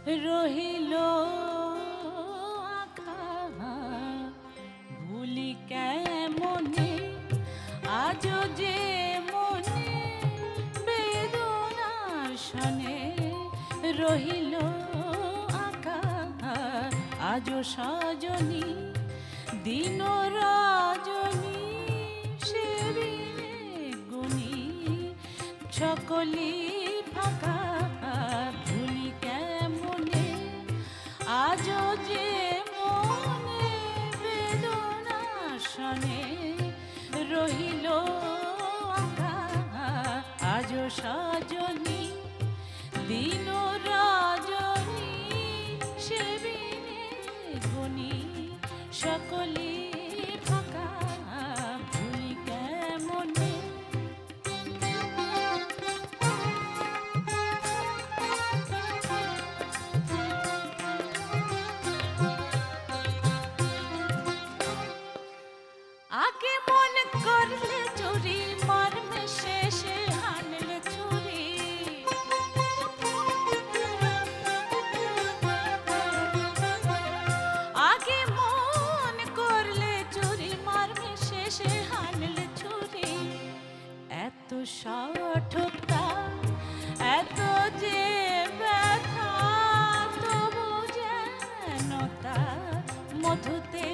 রহিল আঁকা ভুলি কেমনে আজও যে মনে বেদনার শনে রহিল আঁকা আজও সজনী দিন রজনী সেবিনে গুণী সকলি ফাঁকা ভুলি কেমনে আজও যে মনে বেদনা শনে রহিল আঁকা আজও সজনী দিন রজনী সেবিনে গুণী সকলি ফাঁকা ভুলি কেমনে আগে মন করলে চুরি মর্মে শেষে হানলে চুরি আগে মন করলে চুরি মর্মে শেষে হানলে চুরি এত সঠতা এত যে ব্যথা তবু যেন তা মধুতে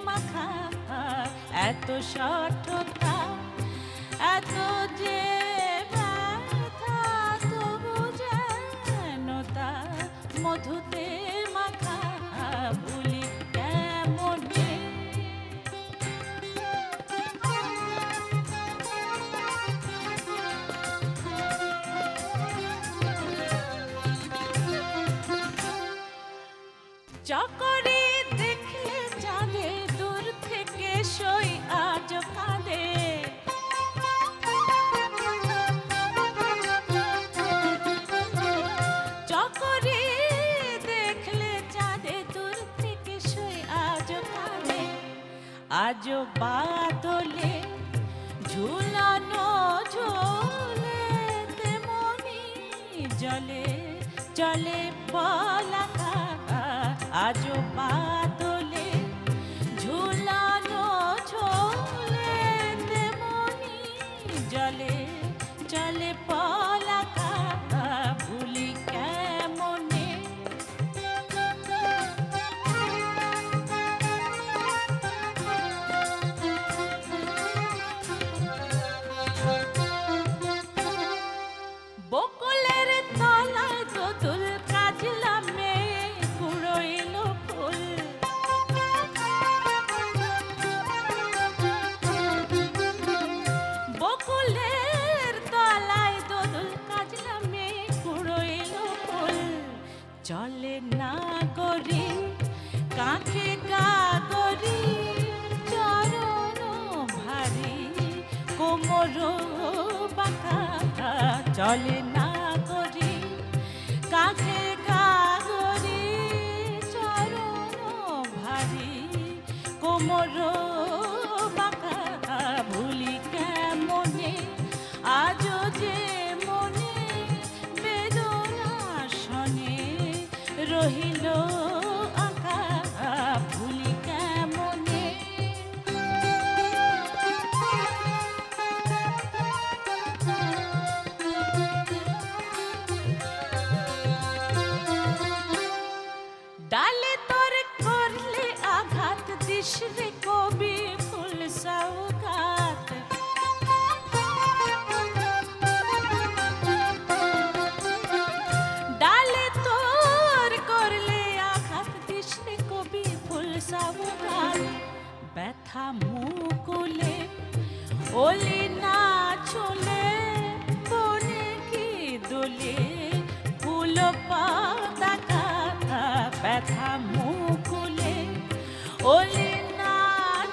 মাখা এত সঠতা এত যে ব্যথা তবু যেন তা মধুতে মাখা ভুলি কেমনে চকরি দেখলে চাঁদে দূর থেকে সই আজ কাঁদে চকরি দেখলে চাঁদে দূর থেকে সই আজ কাঁদে আজ বাদলে ঝুলানো ঝোলে তেমনি জলে চলে পলাকা আজ বাদলে ঝুলানো ঝোলে তেমনি জলে চলে পলাকা ভুলি কেমনে বকুলের তলায় দোদুল কাজলা মেয়ে কুড়ইল ফুল বকুলের তলায় দোদুল কাজলা মেয়ে কুড়ইল ফুল চলে না গরি কাঁখে গাগরি চরণ ভারী কোমর বাঁকা চলে না গরি কাঁখে গাগরি চরণ ভারী কোমর বাঁকা ভুলি কেমনে আজও যে মনে বেদনা শনে রহিল আঁকা ভুলি কেমনে ডালে তোর করলে আঘাত দিস রে কবি ফুল সৌগাত ডালে তোর করলে আঘাত দিস রে কবি ফুল সৌগাত ব্যথা মুকুলে ওলি না ছুলে বনে কি দোলে ফুল পাতাকা ব্যথা মুকুলে ওলি না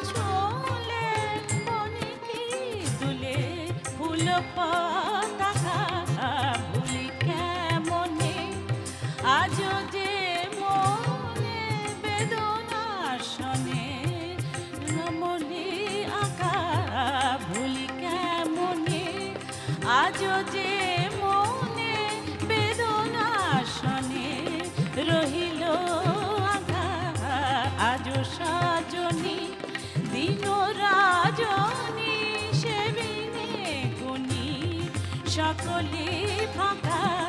ছোলে বনে কি দুলে ফুল পাতাকা ভুলি কেমনে আজও যে মনে বেদনা শনে মনে আঁকা ভুলি কেমনে আজও যে মনে বেদনা শনে সাজ সজনী দিন রাজনী সে বিনে গুণী সকলে ফাঁকা